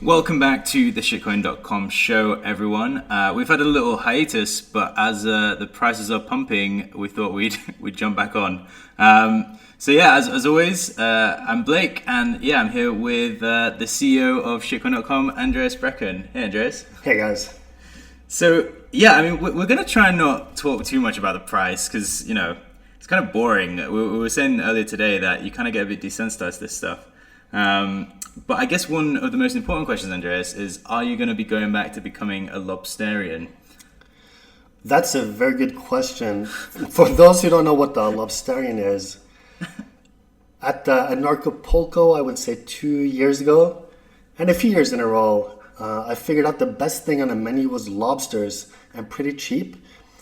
Welcome back to the Shitcoin.com show, everyone. We've had a little hiatus, but as the prices are pumping, we thought we'd jump back on. As always, I'm Blake, and I'm here with the CEO of Shitcoin.com, Andreas Brecken. Hey, Andreas. Hey, guys. So we're going to try and not talk too much about the price because it's kind of boring. We were saying earlier today that you kind of get a bit desensitized to this stuff. But I guess one of the most important questions, Andreas, is are you going to be going back to becoming a lobsterian? That's a very good question. For those who don't know what the lobsterian is, at Narcopolco, I would say 2 years ago, and a few years in a row, I figured out the best thing on the menu was lobsters, and pretty cheap.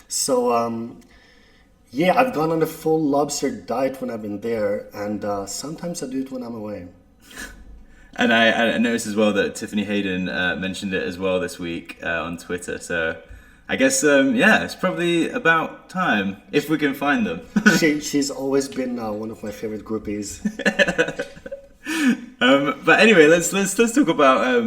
So, I've gone on a full lobster diet when I've been there, and sometimes I do it when I'm away. And I noticed as well that Tiffany Hayden mentioned it as well this week on Twitter. So I guess, it's probably about time, if we can find them. She's always been one of my favorite groupies. But anyway, let's talk about,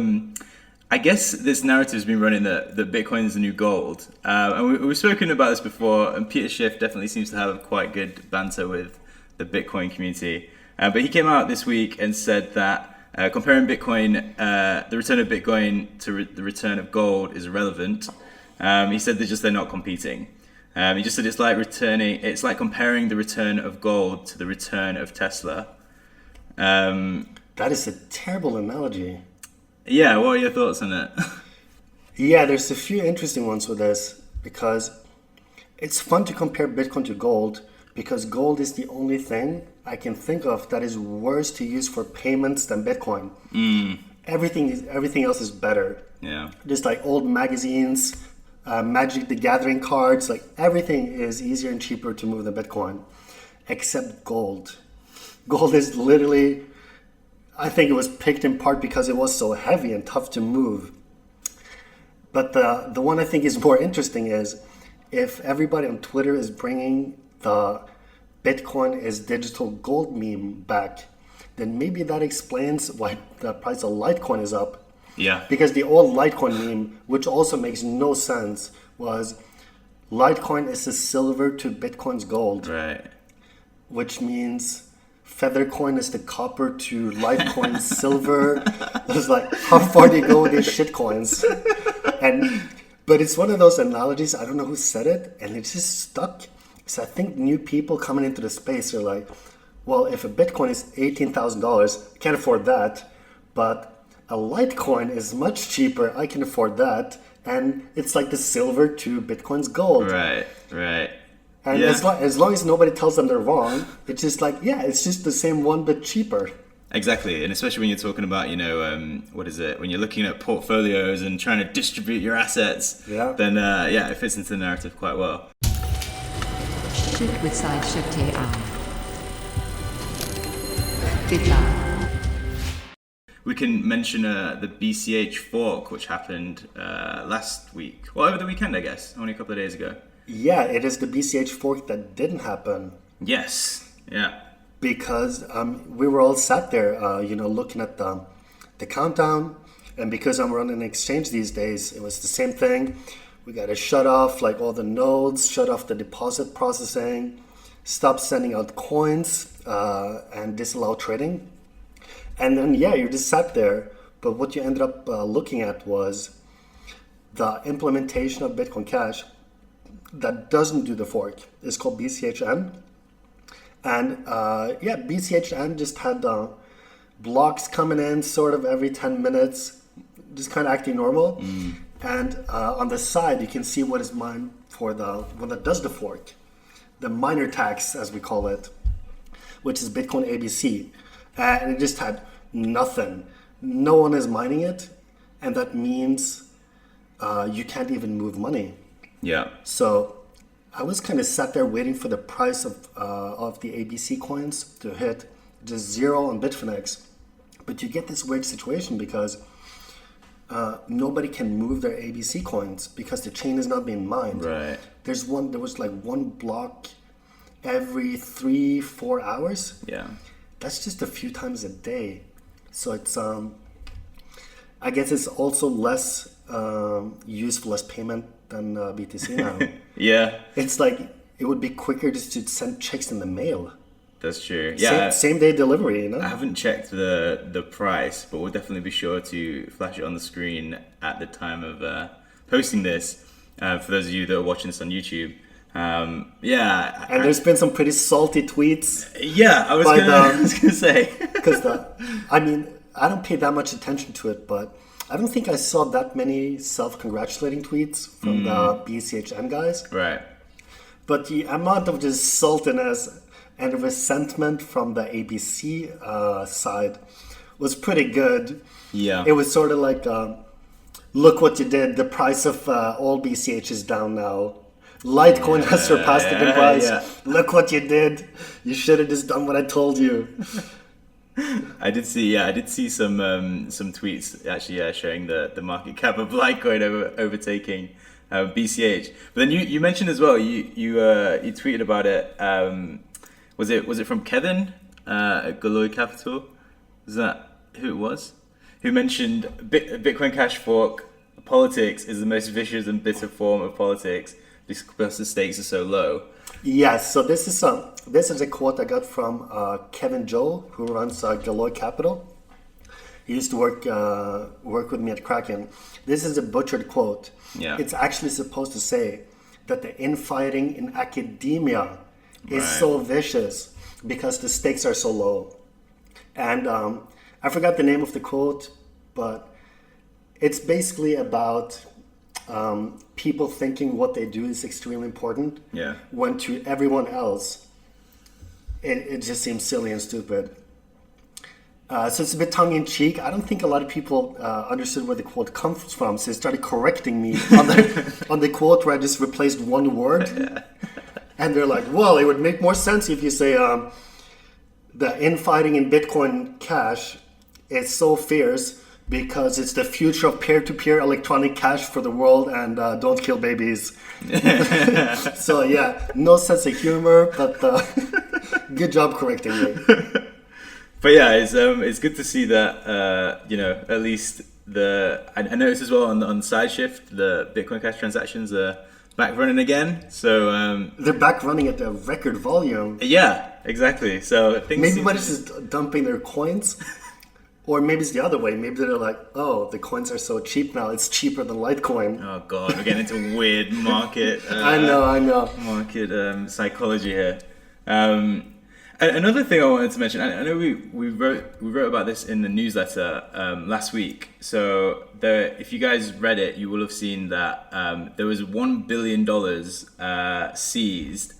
I guess this narrative has been running that Bitcoin is the new gold. And we've spoken about this before, and Peter Schiff definitely seems to have quite good banter with the Bitcoin community. But he came out this week and said that comparing Bitcoin, the return of Bitcoin to the return of gold is irrelevant. He said they're not competing. He just said it's like comparing the return of gold to the return of Tesla. That is a terrible analogy. Yeah, what are your thoughts on it? Yeah, there's a few interesting ones with this because it's fun to compare Bitcoin to gold because gold is the only thing I can think of that is worse to use for payments than Bitcoin. Everything else is better. Yeah. Just like old magazines, Magic the Gathering cards, like everything is easier and cheaper to move than Bitcoin, except gold. Gold is literally, I think it was picked in part because it was so heavy and tough to move. But the one I think is more interesting is if everybody on Twitter is bringing the Bitcoin is digital gold meme back, then maybe that explains why the price of Litecoin is up. Yeah. Because the old Litecoin meme, which also makes no sense, was Litecoin is the silver to Bitcoin's gold. Right. Which means Feathercoin is the copper to Litecoin's silver. It's like, how far do you go with these shitcoins? But it's one of those analogies, I don't know who said it, and it just stuck. So I think new people coming into the space are like, well, if a Bitcoin is $18,000, I can't afford that. But a Litecoin is much cheaper. I can afford that. And it's like the silver to Bitcoin's gold. Right. And as long as nobody tells them they're wrong, it's just like, it's just the same one, but cheaper. Exactly. And especially when you're talking about, when you're looking at portfolios and trying to distribute your assets, then it fits into the narrative quite well. Shift with side shift AI. Good job. We can mention the BCH fork, which happened last week. Well, over the weekend, I guess. Only a couple of days ago. Yeah, it is the BCH fork that didn't happen. Yes. Yeah. Because we were all sat there, looking at the countdown. And because I'm running an exchange these days, it was the same thing. We got to shut off like all the nodes, shut off the deposit processing, stop sending out coins, and disallow trading. And then, you just sat there. But what you ended up looking at was the implementation of Bitcoin Cash that doesn't do the fork. It's called BCHN. And BCHN just had blocks coming in sort of every 10 minutes, just kind of acting normal. And on the side, you can see what is mined for the one that does the fork, the miner tax, as we call it, which is Bitcoin ABC. And it just had nothing. No one is mining it. And that means you can't even move money. Yeah. So I was kind of sat there waiting for the price of the ABC coins to hit just zero on Bitfinex. But you get this weird situation because nobody can move their ABC coins because the chain is not being mined. Right. There was like one block every 3-4 hours. Yeah. That's just a few times a day. So it's I guess it's also less useful as payment than BTC now. Yeah, It's like it would be quicker just to send checks in the mail. that's true. Yeah, Same day delivery, you know? I haven't checked the price, but we'll definitely be sure to flash it on the screen at the time of posting this. For those of you that are watching this on YouTube, yeah, And there's been some pretty salty tweets. yeah, I was By gonna say, Because I don't pay that much attention to it, but I don't think I saw that many self-congratulating tweets from the BCHN guys. right? But the amount of just saltiness and resentment from the ABC side was pretty good. Yeah, It was sort of like, look what you did. The price of all BCH is down now. Litecoin has surpassed it in price. yeah. Look what you did. You should have just done what I told you. I did see some tweets actually showing the market cap of Litecoin overtaking BCH. But then you mentioned as well you tweeted about it. Was it from Kevin at Galoy Capital? Is that who it was? Who mentioned Bitcoin Cash fork politics is the most vicious and bitter form of politics because the stakes are so low. Yes, so this is a quote I got from Kevin Joe, who runs Galoy Capital. He used to work with me at Kraken. This is a butchered quote. Yeah. It's actually supposed to say that the infighting in academia is Right. so vicious because the stakes are so low. And I forgot the name of the quote, but it's basically about people thinking what they do is extremely important. Yeah. When to everyone else, it just seems silly and stupid. So it's a bit tongue-in-cheek. I don't think a lot of people understood where the quote comes from, so they started correcting me on the quote where I just replaced one word. And they're like, well, it would make more sense if you say the infighting in Bitcoin Cash is so fierce because it's the future of peer-to-peer electronic cash for the world, and don't kill babies. So yeah, no sense of humor, but good job correcting me. But yeah, it's good to see that at least I noticed as well on SideShift the Bitcoin Cash transactions are back running again. So They're back running at a record volume. yeah, exactly. So things Maybe everybody's just dumping their coins. Or maybe it's the other way. Maybe they're like, oh, the coins are so cheap now. It's cheaper than Litecoin. Oh god, we're getting into weird market. I know. Market psychology here. Another thing I wanted to mention. I know we wrote about this in the newsletter last week. So if you guys read it, you will have seen that there was $1 billion seized,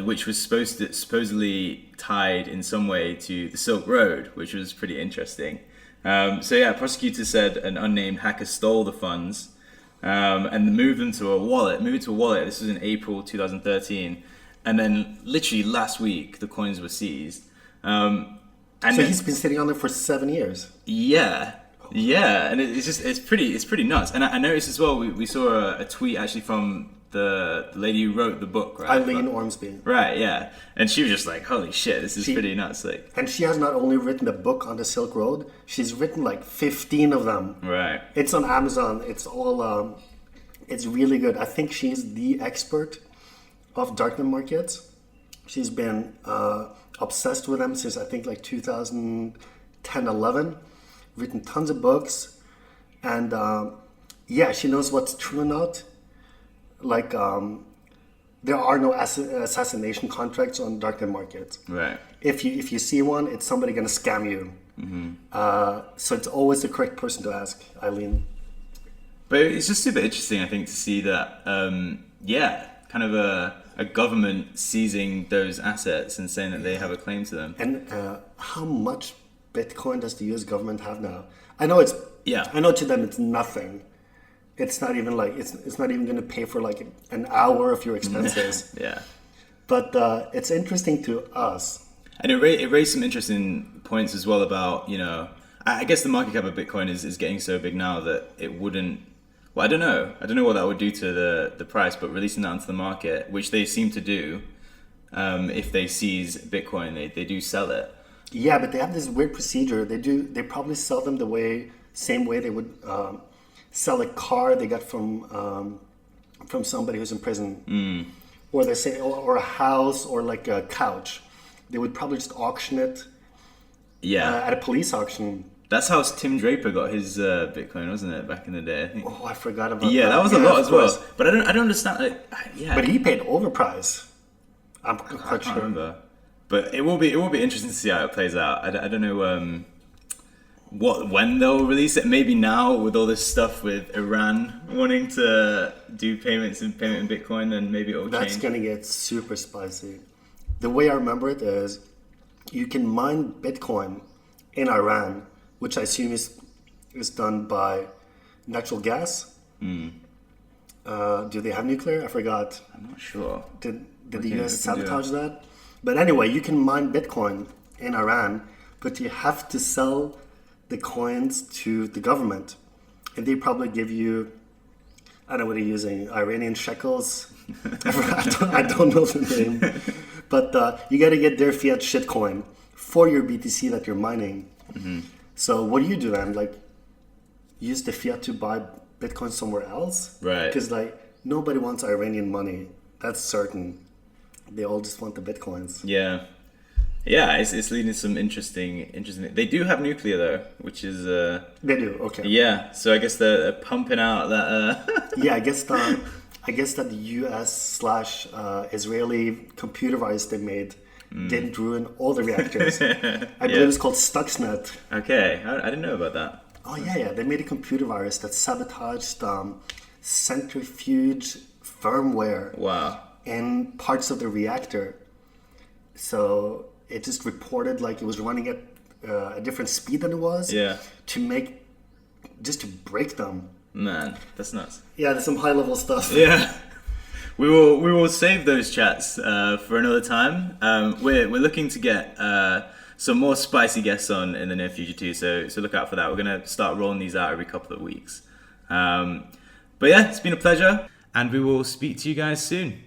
which was supposedly tied in some way to the Silk Road, which was pretty interesting. So yeah, prosecutors said an unnamed hacker stole the funds and moved them to a wallet. This was in April 2013, and then literally last week the coins were seized. And So he's been sitting on it for 7 years. yeah, and it's pretty nuts. And I noticed as well. We saw a tweet actually from the lady who wrote the book, right? Eileen Ormsby. Right, yeah. And she was just like, holy shit, this is pretty nuts. Like, And she has not only written a book on the Silk Road, she's written like 15 of them. right. It's on Amazon. It's all, it's really good. I think she's the expert of darknet markets. She's been obsessed with them since I think like 2010, 11. Written tons of books. And yeah, she knows what's true or not. Like, there are no assassination contracts on darknet markets. Right. If you see one, it's somebody going to scam you. So it's always the correct person to ask, Eileen. But it's just super interesting, I think, to see that, kind of a government seizing those assets and saying that they have a claim to them. And how much Bitcoin does the U.S. government have now? I know I know to them it's nothing. It's not even like it's not even going to pay for like an hour of your expenses. Yeah. But it's interesting to us. And it raised some interesting points as well about, I guess the market cap of Bitcoin is getting so big now that it wouldn't. Well, I don't know what that would do to the price, but releasing that onto the market, which they seem to do, if they seize Bitcoin, they do sell it. Yeah, but they have this weird procedure. They probably sell them the way Same way they would sell a car they got from somebody who's in prison, or they say, or a house, or like a couch. They would probably just auction it at a police auction. That's how Tim Draper got his Bitcoin, wasn't it, back in the day? I think. Oh, I forgot about that. Yeah, that was a lot as well. But I don't understand. But he paid overprice. I'm quite I can't sure. remember. But it will be interesting to see how it plays out. I don't know when they'll release it. Maybe now with all this stuff with Iran wanting to do payment in Bitcoin, then maybe it'll change. That's gonna get super spicy. The way I remember it is, you can mine Bitcoin in Iran, which I assume is done by natural gas. Do they have nuclear? I forgot. I'm not sure. Did the US sabotage that? But anyway, you can mine Bitcoin in Iran, but you have to sell the coins to the government. And they probably give you, I don't know what they're using, Iranian shekels? I don't know the name. But you got to get their fiat shitcoin for your BTC that you're mining. So what do you do then? Like, use the fiat to buy Bitcoin somewhere else? Right. Because like nobody wants Iranian money. That's certain. They all just want the Bitcoins. Yeah, it's leading to some interesting. They do have nuclear though, which is They do. Okay. yeah. So I guess they're pumping out that. Yeah, I guess that the US/Israeli computer virus they made didn't ruin all the reactors. I believe it's called Stuxnet. Okay, I didn't know about that. Oh yeah. They made a computer virus that sabotaged centrifuge firmware Wow. in parts of the reactor. So it just reported like it was running at a different speed than it was. Yeah. To break them. Man, that's nuts. Yeah, there's some high level stuff. Yeah. We will save those chats for another time. We're looking to get some more spicy guests on in the near future too, so look out for that. We're gonna start rolling these out every couple of weeks. But yeah, it's been a pleasure, and we will speak to you guys soon.